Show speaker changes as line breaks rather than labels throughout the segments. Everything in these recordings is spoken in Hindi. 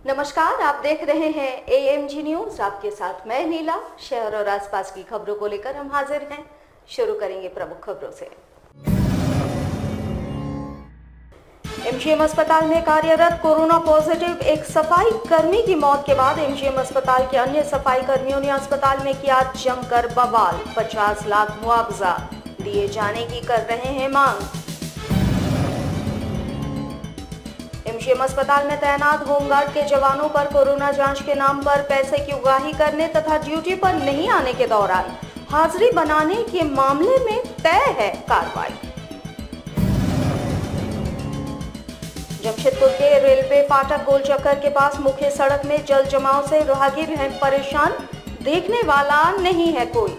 नमस्कार, आप देख रहे हैं AMG न्यूज। आपके साथ मैं नीला। शहर और आसपास की खबरों को लेकर हम हाजिर हैं। शुरू करेंगे प्रमुख खबरों से। MGM अस्पताल में कार्यरत कोरोना पॉजिटिव एक सफाई कर्मी की मौत के बाद MGM अस्पताल के अन्य सफाई कर्मियों ने अस्पताल में किया जमकर बवाल। 50 लाख मुआवजा दिए जाने की कर रहे हैं मांग। MGM अस्पताल में तैनात होमगार्ड के जवानों पर कोरोना जांच के नाम पर पैसे की उगाही करने तथा ड्यूटी पर नहीं आने के दौरान हाजिरी बनाने के मामले में तय है कार्रवाई। जमशेदपुर के रेलवे फाटक गोलचक्कर के पास मुख्य सड़क में जल जमाव से राहगीर हैं परेशान, देखने वाला नहीं है कोई।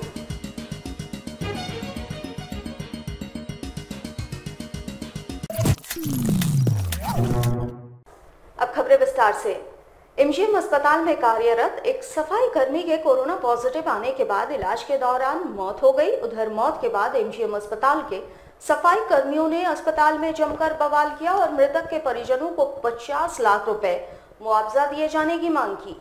अब खबरें विस्तार से। MGM अस्पताल में कार्यरत एक सफाई कर्मी के कोरोना पॉजिटिव आने के बाद इलाज के दौरान मौत हो गई। उधर मौत के बाद MGM अस्पताल के सफाई कर्मियों ने अस्पताल में जमकर बवाल किया और मृतक के परिजनों को 50 लाख रुपए मुआवजा दिए जाने की मांग की।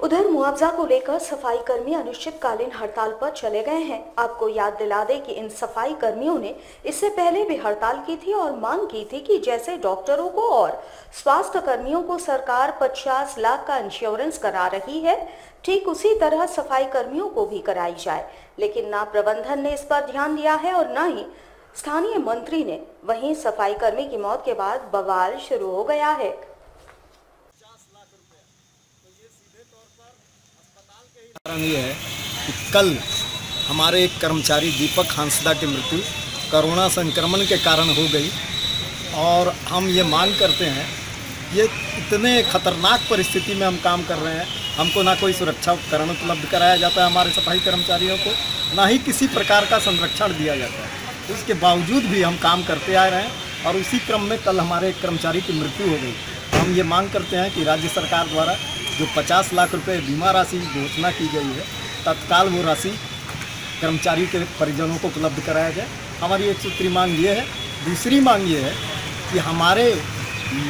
उधर मुआवजा को लेकर सफाई कर्मी अनिश्चितकालीन हड़ताल पर चले गए हैं। आपको याद दिला दें कि इन सफाई कर्मियों ने इससे पहले भी हड़ताल की थी और मांग की थी कि जैसे डॉक्टरों को और स्वास्थ्य कर्मियों को सरकार 50 लाख का इंश्योरेंस करा रही है, ठीक उसी तरह सफाई कर्मियों को भी कराई जाए। लेकिन ना प्रबंधन ने इस पर ध्यान दिया है और न ही स्थानीय मंत्री ने। वहीं सफाई कर्मी की मौत के बाद बवाल शुरू हो गया है।
कारण ये है कि कल हमारे एक कर्मचारी दीपक हांसदा की मृत्यु कोरोना संक्रमण के कारण हो गई और हम ये मांग करते हैं, ये इतने खतरनाक परिस्थिति में हम काम कर रहे हैं, हमको ना कोई सुरक्षा उपकरण उपलब्ध कराया जाता है हमारे सफाई कर्मचारियों को, ना ही किसी प्रकार का संरक्षण दिया जाता है। इसके बावजूद भी हम काम करते आ रहे हैं और उसी क्रम में कल हमारे एक कर्मचारी की मृत्यु हो गई। हम ये मांग करते हैं कि राज्य सरकार द्वारा जो 50 लाख रुपए बीमा राशि घोषणा की गई है, तत्काल वो राशि कर्मचारी के परिजनों को उपलब्ध कराया जाए। हमारी एक सूत्री मांग ये है। दूसरी मांग ये है कि हमारे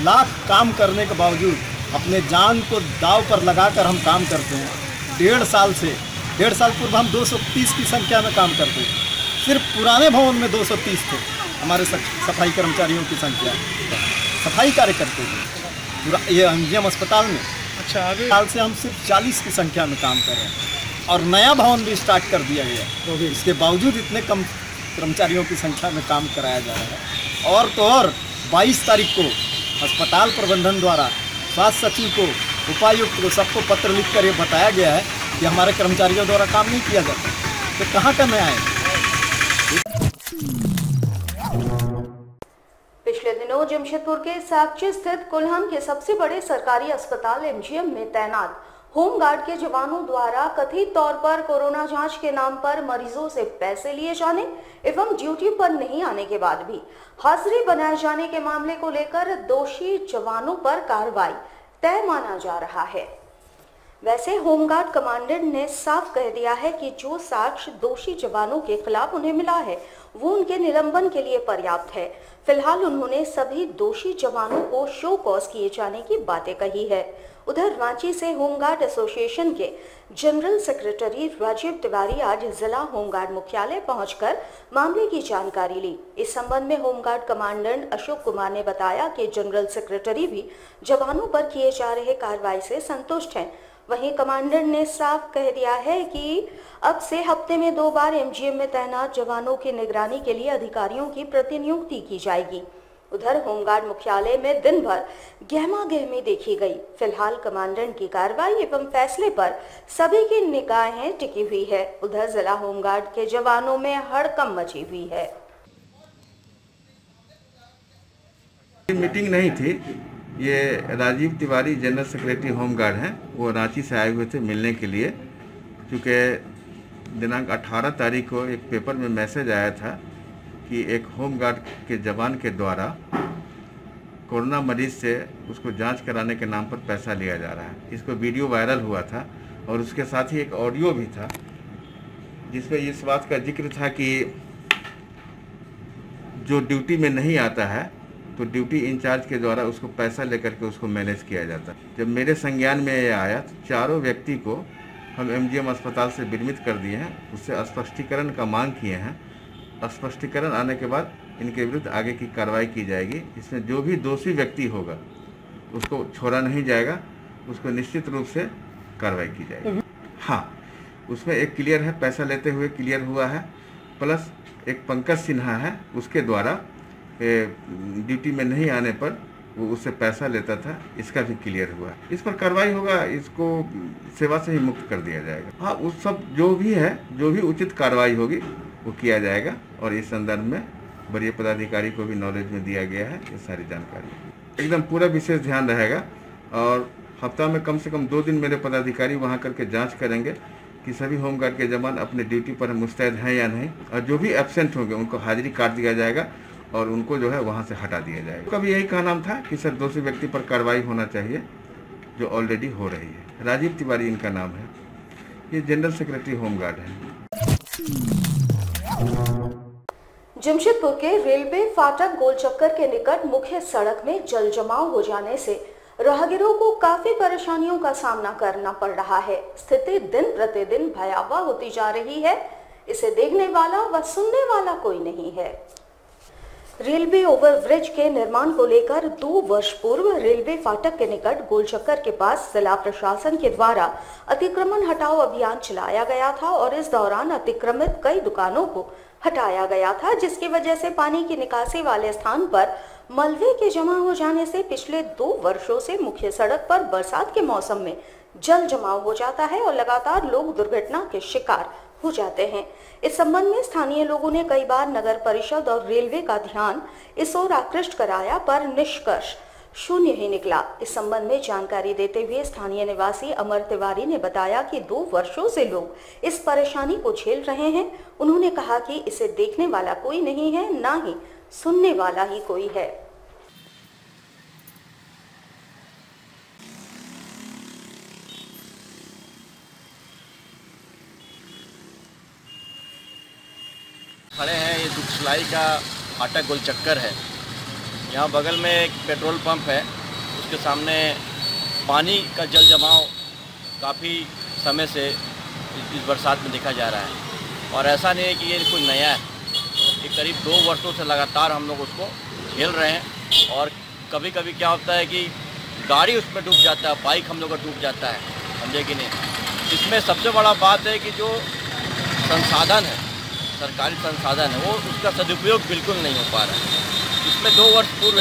लाख काम करने के बावजूद अपने जान को दांव पर लगाकर हम काम करते हैं। 1.5 साल पूर्व हम 230 की संख्या में काम करते थे। सिर्फ पुराने भवन में 230 थे हमारे सफाई कर्मचारियों की संख्या, सफाई कार्यकर्ते थे। ये MGM अस्पताल में साल से हम सिर्फ 40 की संख्या में काम कर रहे हैं और नया भवन भी स्टार्ट कर दिया गया। इसके बावजूद इतने कम कर्मचारियों की संख्या में काम कराया जा रहा है। और तो और 22 तारीख को अस्पताल प्रबंधन द्वारा स्वास्थ्य सचिव को, उपायुक्त को, सबको पत्र लिखकर ये बताया गया है कि हमारे कर्मचारियों द्वारा काम नहीं किया जाता। तो कहाँ का न्याय है?
पिछले दिनों जमशेदपुर के साकची स्थित कुल्हन के सबसे बड़े सरकारी अस्पताल MGM में तैनात होमगार्ड के जवानों द्वारा कथित तौर पर कोरोना जांच के नाम पर मरीजों से पैसे लिए जाने एवं ड्यूटी पर नहीं आने के बाद भी हाजिरी बनाए जाने के मामले को लेकर दोषी जवानों पर कार्रवाई तय माना जा रहा है। वैसे होमगार्ड कमांडेंट ने साफ कह दिया है कि जो साक्ष्य दोषी जवानों के खिलाफ उन्हें मिला है वो उनके निलंबन के लिए पर्याप्त है। फिलहाल उन्होंने सभी दोषी जवानों को शो कॉज किए जाने की बातें कही है। उधर रांची से होमगार्ड एसोसिएशन के जनरल सेक्रेटरी राजीव तिवारी आज जिला होमगार्ड मुख्यालय पहुंचकर मामले की जानकारी ली। इस संबंध में होमगार्ड कमांडेंट अशोक कुमार ने बताया कि जनरल सेक्रेटरी भी जवानों पर किए जा रहे कार्रवाई से संतुष्ट हैं। वहीं कमांडेंट ने साफ कह दिया है कि अब से हफ्ते में 2 बार MGM में तैनात जवानों की निगरानी के लिए अधिकारियों की प्रतिनियुक्ति की जाएगी। उधर होमगार्ड मुख्यालय में दिन भर गहमा-गहमी देखी गई। फिलहाल कमांडेंट की कार्रवाई एवं फैसले पर सभी की निगाहें टिकी हुई है। उधर जिला होमगार्ड के जवानों में हड़कंप मची हुई है।
मीटिंग नहीं थी, ये Rajiv Tiwari general secretary home guard हैं, वो रांची से आए हुए थे मिलने के लिए। क्योंकि दिनांक 18 तारीख को एक पेपर में मैसेज आया था कि एक होमगार्ड के जवान के द्वारा कोरोना मरीज से उसको जांच कराने के नाम पर पैसा लिया जा रहा है। इसको वीडियो वायरल हुआ था और उसके साथ ही एक ऑडियो भी था जिसमें इस बात का जिक्र था कि जो ड्यूटी में नहीं आता है तो ड्यूटी इंचार्ज के द्वारा उसको पैसा लेकर के उसको मैनेज किया जाता। जब मेरे संज्ञान में ये आया तो चारों व्यक्ति को हम एमजीएम अस्पताल से विरमित कर दिए हैं, उससे स्पष्टीकरण का मांग किए हैं। स्पष्टीकरण आने के बाद इनके विरुद्ध आगे की कार्रवाई की जाएगी। इसमें जो भी दोषी व्यक्ति होगा उसको छोड़ा नहीं जाएगा, उसको निश्चित रूप से कार्रवाई की जाएगी। हाँ, उसमें एक क्लियर है, पैसा लेते हुए क्लियर हुआ है, प्लस एक पंकज सिन्हा है, उसके द्वारा ड्यूटी में नहीं आने पर वो उससे पैसा लेता था, इसका भी क्लियर हुआ। इस पर कार्रवाई होगा, इसको सेवा से ही मुक्त कर दिया जाएगा। हाँ, उस सब जो भी है, जो भी उचित कार्रवाई होगी वो किया जाएगा और इस संदर्भ में वरीय पदाधिकारी को भी नॉलेज में दिया गया है। ये सारी जानकारी एकदम पूरा विशेष ध्यान रहेगा और हफ्ता में कम से कम 2 दिन मेरे पदाधिकारी वहाँ करके जाँच करेंगे कि सभी होमगार्ड के जवान अपने ड्यूटी पर मुस्तैद हैं या नहीं, और जो भी एब्सेंट होंगे उनको हाजिरी काट दिया जाएगा और उनको जो है वहाँ से हटा दिया जाएगा। कभी यही कहा नाम था कि सर दोषी व्यक्ति पर कार्रवाई होना चाहिए, जो ऑलरेडी हो रही है। राजीव तिवारी इनका नाम है, ये जनरल सेक्रेटरी होमगार्ड है।
जमशेदपुर के रेलवे फाटक गोल चक्कर के निकट मुख्य सड़क में जल जमाव हो जाने से राहगीरों को काफी परेशानियों का सामना करना पड़ रहा है। स्थिति दिन प्रतिदिन भयावह होती जा रही है। इसे देखने वाला व सुनने वाला कोई नहीं है। रेलवे ओवरब्रिज के निर्माण को लेकर 2 वर्ष पूर्व रेलवे फाटक के निकट गोलचक्कर के पास जिला प्रशासन के द्वारा अतिक्रमण हटाओ अभियान चलाया गया था और इस दौरान अतिक्रमित कई दुकानों को हटाया गया था, जिसकी वजह से पानी की निकासी वाले स्थान पर मलबे के जमा हो जाने से पिछले 2 वर्षों से मुख्य सड़क पर बरसात के मौसम में जल जमाव हो जाता है और लगातार लोग दुर्घटना के शिकार हो जाते हैं। इस संबंध में स्थानीय लोगों ने कई बार नगर परिषद और रेलवे का ध्यान इस ओर आकृष्ट कराया, पर निष्कर्ष शून्य ही निकला। इस संबंध में जानकारी देते हुए स्थानीय निवासी अमर तिवारी ने बताया कि 2 वर्षों से लोग इस परेशानी को झेल रहे हैं। उन्होंने कहा कि इसे देखने वाला कोई नहीं है, ना ही सुनने वाला ही कोई है।
खड़े हैं, ये दुखसलाई का फाटक गोल चक्कर है। यहाँ बगल में एक पेट्रोल पंप है, उसके सामने पानी का जल जमाव काफ़ी समय से इस बरसात में देखा जा रहा है और ऐसा नहीं है कि ये कोई नया है। ये करीब 2 वर्षों से लगातार हम लोग उसको झेल रहे हैं और कभी कभी क्या होता है कि गाड़ी उसमें डूब जाता है, बाइक हम लोग का डूब जाता है, समझे कि नहीं। इसमें सबसे बड़ा बात है कि जो संसाधन है, सरकारी संसाधन है, वो उसका सदुपयोग बिल्कुल नहीं हो पा रहा है। इसमें 2 वर्ष पूर्व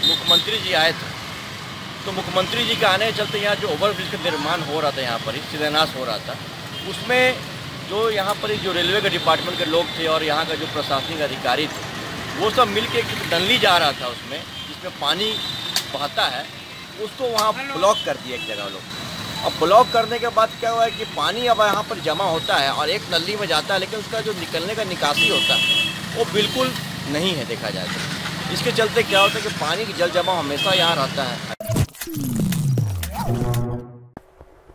मुख्यमंत्री जी आए थे, तो मुख्यमंत्री जी के आने के चलते यहाँ जो ओवरब्रिज का निर्माण हो रहा था, यहाँ पर शिलान्यास हो रहा था, उसमें जो यहाँ पर जो रेलवे के डिपार्टमेंट के लोग थे और यहाँ का जो प्रशासनिक अधिकारी थे, वो सब मिल के टनली जा रहा था उसमें, जिसमें पानी बहता है, उसको वहाँ ब्लॉक कर दिया एक जगह लोग। अब ब्लॉक करने के बाद क्या हुआ है कि पानी अब यहाँ पर जमा होता है और एक नली में जाता है, लेकिन उसका जो निकलने का निकासी होता है वो बिल्कुल नहीं है देखा जाए तो। इसके चलते क्या होता है कि पानी की जल जमाव हमेशा यहाँ रहता है।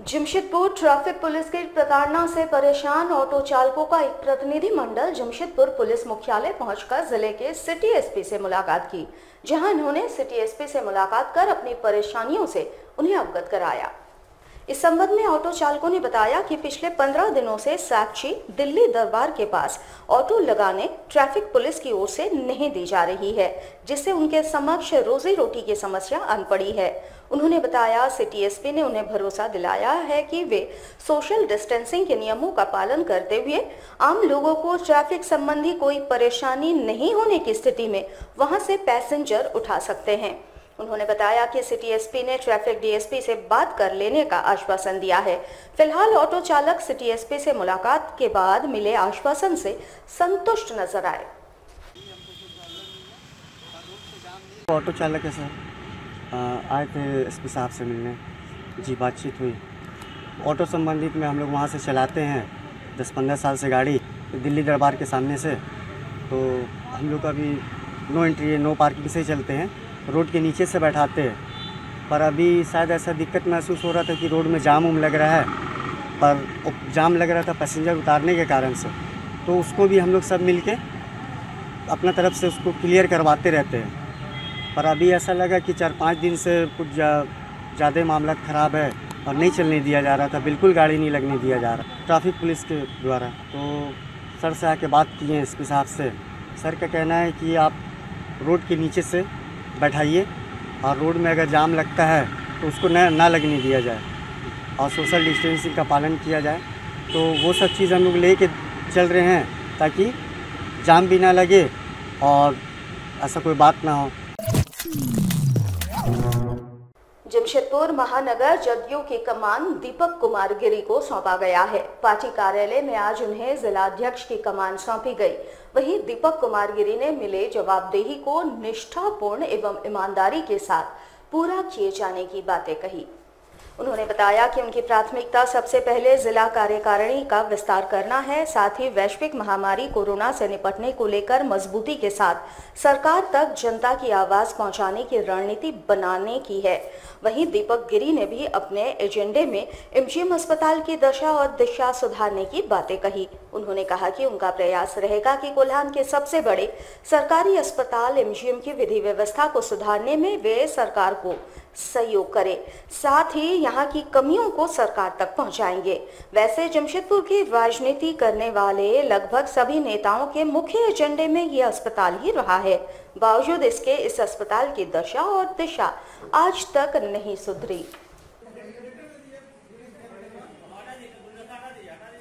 जमशेदपुर ट्रैफिक पुलिस की प्रताड़ना से परेशान ऑटो चालकों का एक प्रतिनिधि मंडल जमशेदपुर पुलिस मुख्यालय पहुंचकर जिले के सिटी एसपी से मुलाकात की, जहां इन्होंने सिटी एसपी से मुलाकात कर अपनी परेशानियों से उन्हें अवगत कराया। इस संबंध में ऑटो चालकों ने बताया कि पिछले 15 दिनों से साक्षी दिल्ली दरबार के पास ऑटो लगाने ट्रैफिक पुलिस की ओर से नहीं दी जा रही है, जिससे उनके समक्ष रोजी रोटी की समस्या आन पड़ी है। उन्होंने बताया सिटी एसपी ने उन्हें भरोसा दिलाया है कि वे सोशल डिस्टेंसिंग के नियमों का पालन करते हुए आम लोगों को ट्रैफिक संबंधी कोई परेशानी नहीं होने की स्थिति में वहां से पैसेंजर उठा सकते हैं। उन्होंने बताया कि सिटी एसपी ने ट्रैफिक डीएसपी से बात कर लेने का आश्वासन दिया है। फिलहाल ऑटो चालक सिटी एसपी से मुलाकात के बाद मिले आश्वासन से संतुष्ट नजर आए।
ऑटो चालक है सर, आए थे एसपी साहब से मिलने, जी बातचीत हुई। ऑटो संबंधित में हम लोग वहाँ से चलाते हैं 10-15 साल से गाड़ी दिल्ली दरबार के सामने से, तो हम लोग अभी नो एंट्री नो पार्किंग से ही चलते हैं, रोड के नीचे से बैठाते हैं। पर अभी शायद ऐसा दिक्कत महसूस हो रहा था कि रोड में जाम लग रहा है, पर जाम लग रहा था पैसेंजर उतारने के कारण से, तो उसको भी हम लोग सब मिल के अपना तरफ से उसको क्लियर करवाते रहते हैं। पर अभी ऐसा लगा कि 4-5 दिन से कुछ ज़्यादा मामला ख़राब है और नहीं चलने दिया जा रहा था, बिल्कुल गाड़ी नहीं लगने दिया जा रहा ट्रैफिक पुलिस के द्वारा। तो सर से आके बात किए हैं एसपी साहब से। सर का कहना है कि आप रोड के नीचे से बैठाइए और रोड में अगर जाम लगता है तो उसको ना लगने दिया जाए और सोशल डिस्टेंसिंग का पालन किया जाए। तो वो सब चीज़ हम लोग लेके चल रहे हैं ताकि जाम भी ना लगे और ऐसा कोई बात ना हो।
जमशेदपुर महानगर जदयू की कमान दीपक कुमार गिरी को सौंपा गया है। पार्टी कार्यालय में आज उन्हें जिलाध्यक्ष की कमान सौंपी गई। वहीं दीपक कुमार गिरी ने मिले जवाबदेही को निष्ठापूर्ण एवं ईमानदारी के साथ पूरा किए जाने की बातें कही। उन्होंने बताया कि उनकी प्राथमिकता सबसे पहले जिला कार्यकारिणी का विस्तार करना है, साथ ही वैश्विक महामारी कोरोना से निपटने को लेकर मजबूती के साथ सरकार तक जनता की आवाज पहुंचाने की रणनीति बनाने की है। वहीं दीपक गिरी ने भी अपने एजेंडे में एमजीएम अस्पताल की दशा और दिशा सुधारने की बातें कही। उन्होंने कहा कि उनका प्रयास रहेगा कि कोल्हान के सबसे बड़े सरकारी अस्पताल एमजीएम की विधि व्यवस्था को सुधारने में वे सरकार को सहयोग करें, साथ ही यहाँ की कमियों को सरकार तक पहुँचाएंगे। वैसे जमशेदपुर की राजनीति करने वाले लगभग सभी नेताओं के मुख्य एजेंडे में ये अस्पताल ही रहा है। बावजूद इसके इस अस्पताल की दशा और दिशा आज तक नहीं सुधरी।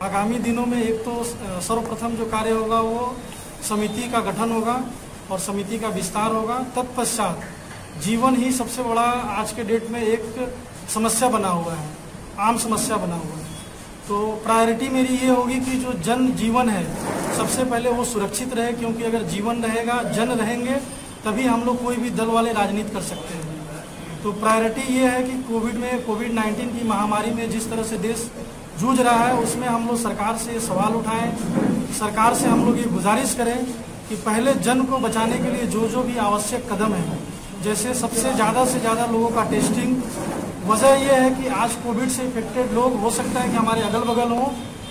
आगामी दिनों में एक तो सर्वप्रथम जो कार्य होगा वो समिति का गठन होगा और समिति का विस्तार होगा। तत्पश्चात जीवन ही सबसे बड़ा आज के डेट में एक समस्या बना हुआ है, आम समस्या बना हुआ है। तो प्रायोरिटी मेरी ये होगी कि जो जन जीवन है सबसे पहले वो सुरक्षित रहे, क्योंकि अगर जीवन रहेगा, जन रहेंगे, तभी हम लोग कोई भी दल वाले राजनीति कर सकते हैं। तो प्रायोरिटी ये है कि कोविड-19 की महामारी में जिस तरह से देश जूझ रहा है उसमें हम लोग सरकार से सवाल उठाएं, सरकार से हम लोग ये गुजारिश करें कि पहले जन को बचाने के लिए जो भी आवश्यक कदम है, जैसे सबसे ज़्यादा से ज़्यादा लोगों का टेस्टिंग। वजह यह है कि आज कोविड से इफेक्टेड लोग हो सकता है कि हमारे अगल बगल हों,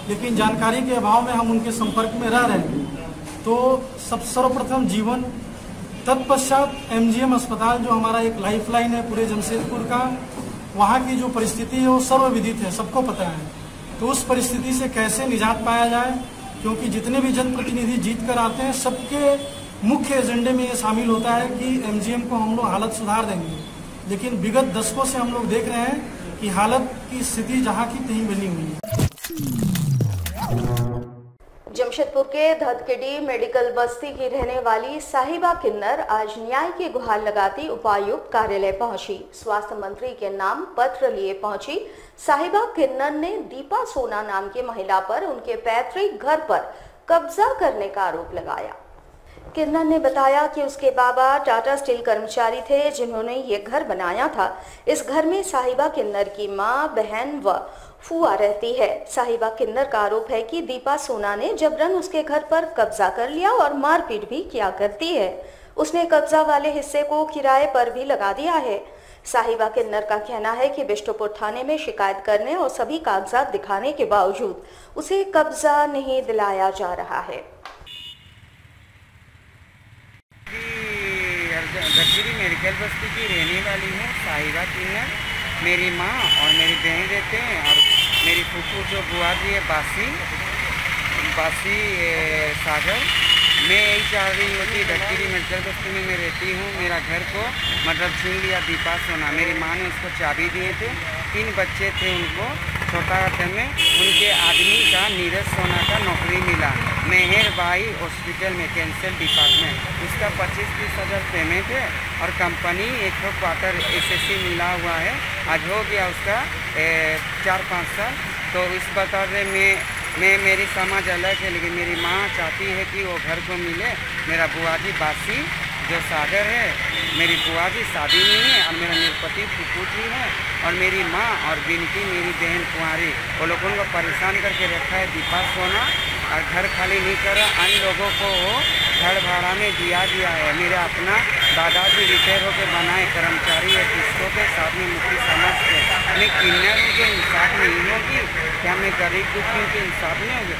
लेकिन जानकारी के अभाव में हम उनके संपर्क में रह रहे हैं। तो सर्वप्रथम जीवन, तत्पश्चात एमजीएम अस्पताल जो हमारा एक लाइफलाइन है पूरे जमशेदपुर का, वहाँ की जो परिस्थिति है वो सर्वविदित है, सबको पता है। तो उस परिस्थिति से कैसे निजात पाया जाए, क्योंकि जितने भी जनप्रतिनिधि जीत कर आते हैं सबके मुख्य एजेंडे में ये शामिल होता है कि एमजीएम को हम लोग हालत सुधार देंगे। लेकिन विगत दशकों से हम लोग देख रहे हैं कि हालत की स्थिति जहाँ की तहीं बनी हुई है।
जमशेदपुर के धदकेडी मेडिकल बस्ती की रहने वाली साहिबा किन्नर आज न्याय की गुहार लगाती उपायुक्त कार्यालय पहुंची। स्वास्थ्य मंत्री के नाम पत्र लिए पहुंची साहिबा किन्नर ने दीपा सोना नाम की महिला पर उनके पैतृक घर पर कब्जा करने का आरोप लगाया। किन्नर ने बताया कि उसके बाबा टाटा स्टील कर्मचारी थे जिन्होंने ये घर बनाया था। इस घर में साहिबा किन्नर की मां, बहन व फुआ रहती है। साहिबा किन्नर का आरोप है कि दीपा सोना ने जबरन उसके घर पर कब्जा कर लिया और मारपीट भी किया करती है। उसने कब्जा वाले हिस्से को किराए पर भी लगा दिया है। साहिबा किन्नर का कहना है कि बिष्टुपुर थाने में शिकायत करने और सभी कागजात दिखाने के बावजूद उसे कब्जा नहीं दिलाया जा रहा है।
धदकेडी मेडिकल बस्ती की रहने वाली है साहिबा किन्नर। मेरी माँ और मेरी बहन रहते हैं और मेरी फूफू जो बुआ जी है बासी सागर। मैं यही चाह रही हूँ कि धदकेडी मेडिकल बस्ती में मैं रहती हूँ, मेरा घर को मतलब छीन लिया दीपा सोना। मेरी माँ ने उसको चाबी दिए थे, 3 बच्चे थे उनको, छोटा हाथ में उनके आदमी का नीरज सोना का नौकरी मिला मेहर भाई हॉस्पिटल में कैंसर डिपार्टमेंट। उसका 25-30 हज़ार पेमेंट है और कंपनी एक क्वार्टर एसएससी मिला हुआ है। आज हो गया उसका 4-5 साल। तो इस बता मैं मेरी समाज अलग है, लेकिन मेरी माँ चाहती है कि वो घर को मिले। मेरा बुआ जी बासी जो सागर है, मेरी बुआ जी शादी नहीं है और मेरा निरपति फूफू जी है और मेरी माँ और बिनती मेरी बहन कुंवारी, वो लोगों को परेशान करके रखा है दीपा सोना और घर खाली नहीं कर रहा। अन्य लोगों को वो घर भाड़ा में दिया है। मेरा अपना दादाजी रिटायर होकर बनाए कर्मचारी है, किस्तों के साथ में मुख्य समाज के। मैं किन्नर हूँ, जो इंसाफ नहीं होगी क्या? मैं गरीब दुखियों के इंसाफ नहीं होगी।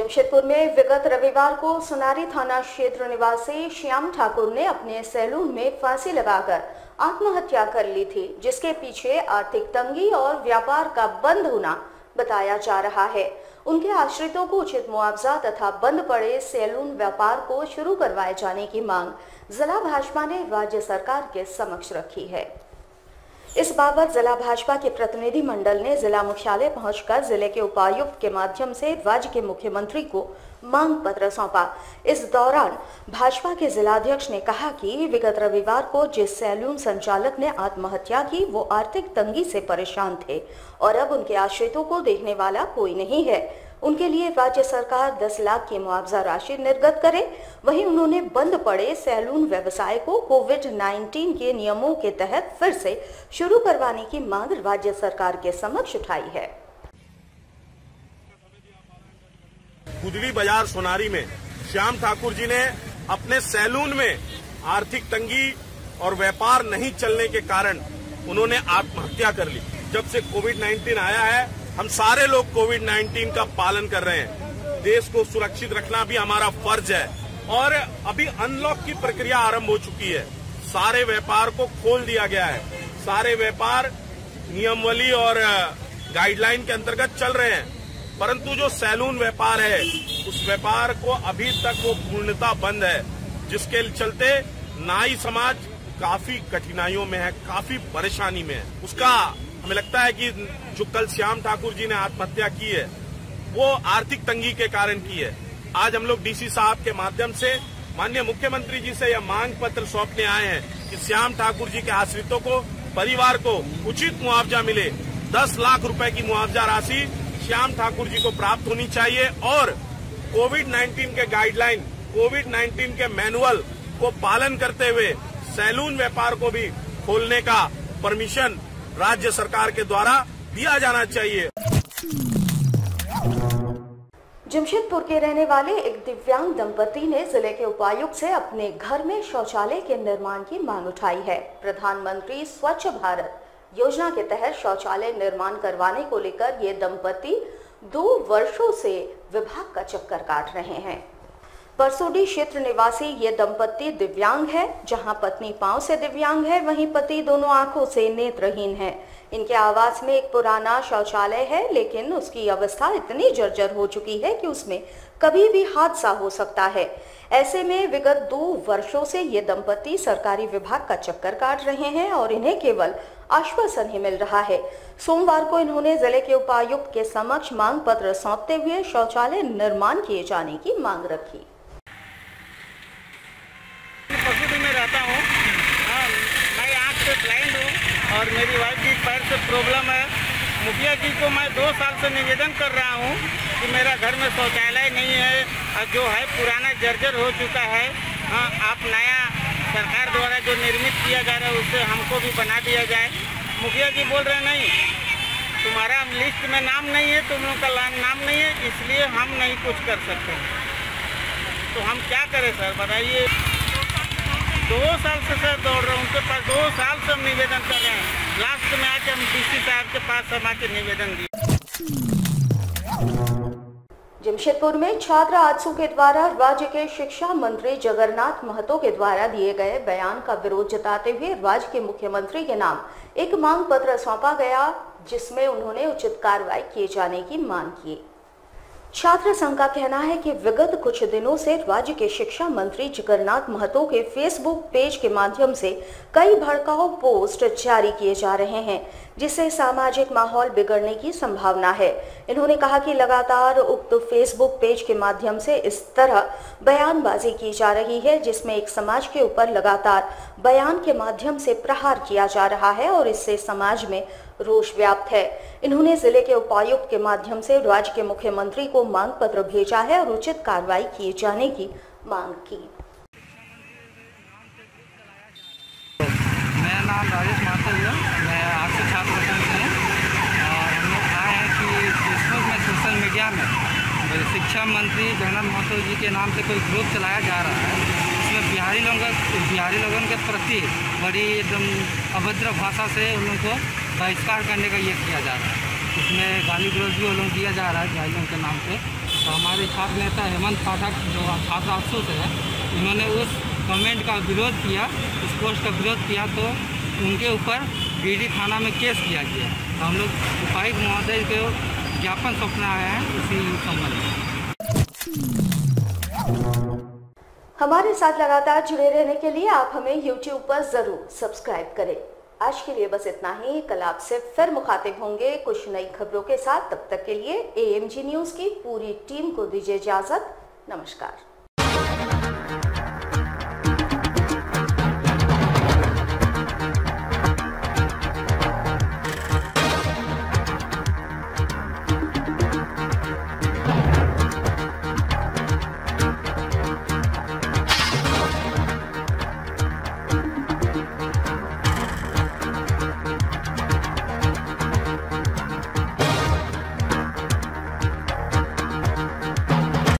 जमशेदपुर में विगत रविवार को सुनारी थाना क्षेत्र निवासी श्याम ठाकुर ने अपने सैलून में फांसी लगाकर आत्महत्या कर ली थी, जिसके पीछे आर्थिक तंगी और व्यापार का बंद होना बताया जा रहा है। उनके आश्रितों को उचित मुआवजा तथा बंद पड़े सैलून व्यापार को शुरू करवाए जाने की मांग जिला भाजपा ने राज्य सरकार के समक्ष रखी है। इस बाबत जिला भाजपा के प्रतिनिधि मंडल ने जिला मुख्यालय पहुंचकर जिले के उपायुक्त के माध्यम से राज्य के मुख्यमंत्री को मांग पत्र सौंपा। इस दौरान भाजपा के जिलाध्यक्ष ने कहा कि विगत रविवार को जिस सैलून संचालक ने आत्महत्या की वो आर्थिक तंगी से परेशान थे और अब उनके आश्रितों को देखने वाला कोई नहीं है। उनके लिए राज्य सरकार 10 लाख की मुआवजा राशि निर्गत करे। वहीं उन्होंने बंद पड़े सैलून व्यवसाय को कोविड-19 के नियमों के तहत फिर से शुरू करवाने की मांग राज्य सरकार के समक्ष उठाई है।
खुदली बाजार सोनारी में श्याम ठाकुर जी ने अपने सैलून में आर्थिक तंगी और व्यापार नहीं चलने के कारण उन्होंने आत्महत्या कर ली। जब से कोविड-19 आया है, हम सारे लोग कोविड-19 का पालन कर रहे हैं। देश को सुरक्षित रखना भी हमारा फर्ज है और अभी अनलॉक की प्रक्रिया आरंभ हो चुकी है। सारे व्यापार को खोल दिया गया है। सारे व्यापार नियमावली और गाइडलाइन के अंतर्गत चल रहे हैं, परंतु जो सैलून व्यापार है उस व्यापार को अभी तक वो पूर्णतः बंद है, जिसके चलते नाई समाज काफी कठिनाइयों में है, काफी परेशानी में है। उसका हमें लगता है कि जो कल श्याम ठाकुर जी ने आत्महत्या की है वो आर्थिक तंगी के कारण की है। आज हम लोग डीसी साहब के माध्यम से माननीय मुख्यमंत्री जी से यह मांग पत्र सौंपने आए हैं कि श्याम ठाकुर जी के आश्रितों को, परिवार को उचित मुआवजा मिले। 10 लाख रुपए की मुआवजा राशि श्याम ठाकुर जी को प्राप्त होनी चाहिए और कोविड-19 के गाइडलाइन, कोविड-19 के मैनुअल को पालन करते हुए सैलून व्यापार को भी खोलने का परमिशन राज्य सरकार के द्वारा दिया जाना चाहिए।
जमशेदपुर के रहने वाले एक दिव्यांग दंपति ने जिले के उपायुक्त से अपने घर में शौचालय के निर्माण की मांग उठाई है। प्रधानमंत्री स्वच्छ भारत योजना के तहत शौचालय निर्माण करवाने को लेकर ये दंपति 2 वर्षों से विभाग का चक्कर काट रहे हैं। परसोडी क्षेत्र निवासी ये दंपति दिव्यांग है। जहां पत्नी पांव से दिव्यांग है, वहीं पति दोनों आंखों से नेत्रहीन है। इनके आवास में एक पुराना शौचालय है, लेकिन उसकी अवस्था इतनी जर्जर हो चुकी है कि उसमें कभी भी हादसा हो सकता है। ऐसे में विगत 2 वर्षों से ये दंपति सरकारी विभाग का चक्कर काट रहे हैं और इन्हें केवल आश्वासन ही मिल रहा है। सोमवार को इन्होंने जिले के उपायुक्त के समक्ष मांग पत्र सौंपते हुए शौचालय निर्माण किए जाने की मांग रखी।
परसोडी में रहता हूँ। मैं आँख से ब्लाइंड हूँ और मेरी वाइफ की पैर से प्रॉब्लम है। मुखिया जी को मैं 2 साल से निवेदन कर रहा हूँ कि मेरा घर में शौचालय नहीं है और जो है पुराना जर्जर हो चुका है। आप नया सरकार द्वारा जो निर्मित किया जा रहा है उससे हमको भी बना दिया जाए। मुखिया जी बोल रहे नहीं, तुम्हारा लिस्ट में नाम नहीं है, तुम लोग का नाम नहीं है, इसलिए हम नहीं कुछ कर सकते। तो हम क्या करें सर, बताइए। 2 साल से सर दौड़ रहे हैं उनके पास, 2 साल से हम निवेदन कर रहे हैं। लास्ट में आके हम डीसी साहब के पास हम आके निवेदन दिए।
जमशेदपुर में छात्र आजसू के द्वारा राज्य के शिक्षा मंत्री जगन्नाथ महतो के द्वारा दिए गए बयान का विरोध जताते हुए राज्य के मुख्यमंत्री के नाम एक मांग पत्र सौंपा गया, जिसमें उन्होंने उचित कार्रवाई किए जाने की मांग की। छात्र संघ का कहना है कि विगत कुछ दिनों से राज्य के शिक्षा मंत्री जगन्नाथ महतो के फेसबुक पेज के माध्यम से कई भड़काऊ पोस्ट जारी किए जा रहे हैं, जिससे सामाजिक माहौल बिगड़ने की संभावना है। इन्होंने कहा कि लगातार उक्त फेसबुक पेज के माध्यम से इस तरह बयानबाजी की जा रही है, जिसमें एक समाज के ऊपर लगातार बयान के माध्यम से प्रहार किया जा रहा है और इससे समाज में रोष व्याप्त है। इन्होंने जिले के उपायुक्त के माध्यम से राज्य के मुख्यमंत्री को मांग पत्र भेजा है और उचित कार्रवाई किए जाने की मांग की।
मेरा नाम राजेश महतो है, मैं आपसे छात्र संघ से और हम लोग आए हैं कि फेसबुक में, सोशल मीडिया में शिक्षा मंत्री जगन्नाथ महतो जी के नाम से कोई ग्रुप चलाया जा रहा है। इसमें बिहारी लोगों के प्रति बड़ी एकदम अभद्र भाषा से उन लोगों को बहिष्कार करने का ये किया जा रहा है। इसमें गाली गलौज भी उन लोग दिया जा रहा है बिहारियों के नाम पे।
तो हमारे छात्र नेता हेमंत पाठक जो छात्र आश्रित है, इन्होंने उस कमेंट का विरोध किया, उस पोस्ट का विरोध किया, तो उनके ऊपर बीडी थाना में केस किया गया। तो हम लोग उपायुक्त महोदय को ज्ञापन सौंपना है उसी संबंध में।
हमारे साथ लगातार जुड़े रहने के लिए आप हमें YouTube पर जरूर सब्सक्राइब करें। आज के लिए बस इतना ही। कल आपसे फिर मुखातिब होंगे कुछ नई खबरों के साथ। तब तक के लिए AMG न्यूज़ की पूरी टीम को दीजिए इजाजत। नमस्कार।